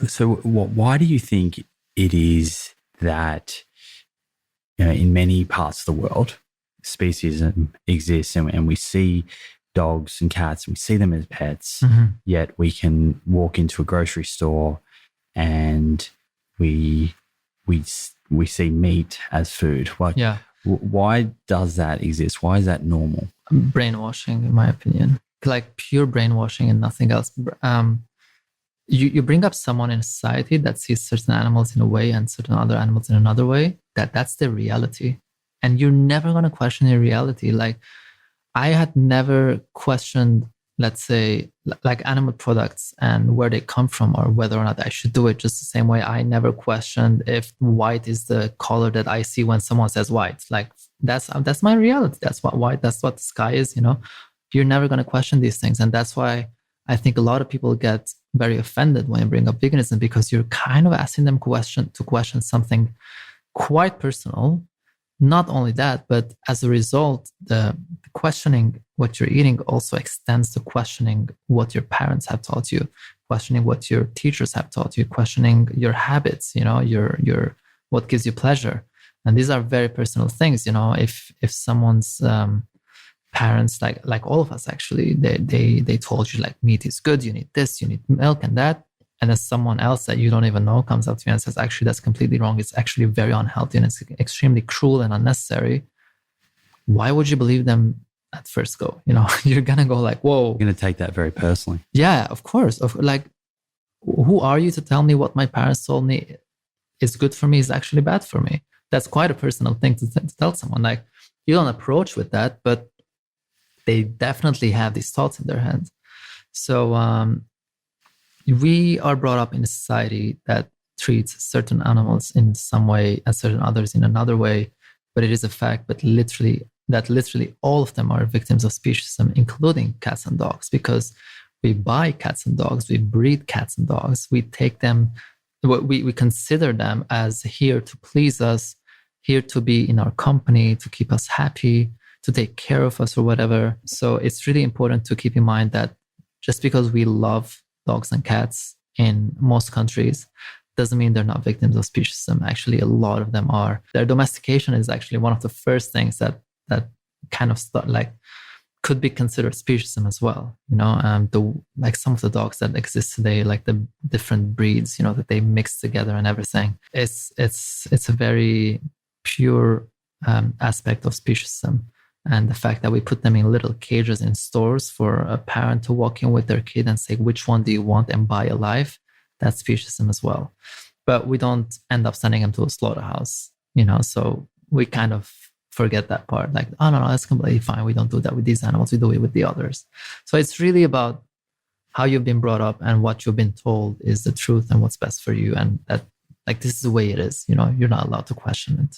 So why do you think it is that, in many parts of the world, speciesism exists and we see dogs and cats and we see them as pets, yet we can walk into a grocery store and we see meat as food? Why does that exist? Why is that normal? Brainwashing, in my opinion, like pure brainwashing and nothing else. You bring up someone in a society that sees certain animals in a way and certain other animals in another way, that's their reality. And you're never going to question your reality. Like, I had never questioned, let's say, like animal products and where they come from or whether or not I should do it, just the same way I never questioned if white is the color that I see when someone says white. Like, that's my reality. That's what white, that's what the sky is, You're never going to question these things. And that's why I think a lot of people get very offended when you bring up veganism, because you're kind of asking them to question something quite personal. Not only that, but as a result, the questioning what you're eating also extends to questioning what your parents have taught you, questioning what your teachers have taught you, questioning your habits, your what gives you pleasure. And these are very personal things. If someone's parents, like all of us actually, they told you like meat is good, you need this, you need milk and that. And as someone else that you don't even know comes up to you and says, actually, that's completely wrong. It's actually very unhealthy and it's extremely cruel and unnecessary. Why would you believe them at first go? You're going to go like, whoa. You're going to take that very personally. Yeah, of course. Like, who are you to tell me what my parents told me is good for me is actually bad for me? That's quite a personal thing to tell someone. Like, you don't approach with that, but they definitely have these thoughts in their head. So, we are brought up in a society that treats certain animals in some way and certain others in another way. But it is a fact that literally all of them are victims of speciesism, including cats and dogs, because we buy cats and dogs, we breed cats and dogs, we take them, we consider them as here to please us, here to be in our company, to keep us happy, to take care of us or whatever. So it's really important to keep in mind that just because we love dogs and cats in most countries doesn't mean they're not victims of speciesism. Actually, a lot of them are. Their domestication is actually one of the first things that kind of could be considered speciesism as well. Like some of the dogs that exist today, like the different breeds, that they mix together and everything. It's a very pure aspect of speciesism. And the fact that we put them in little cages in stores for a parent to walk in with their kid and say, which one do you want, and buy alive, that's speciesism as well. But we don't end up sending them to a slaughterhouse, so we kind of forget that part. Like, oh, no, that's completely fine. We don't do that with these animals. We do it with the others. So it's really about how you've been brought up and what you've been told is the truth and what's best for you. And that, like, this is the way it is, you're not allowed to question it.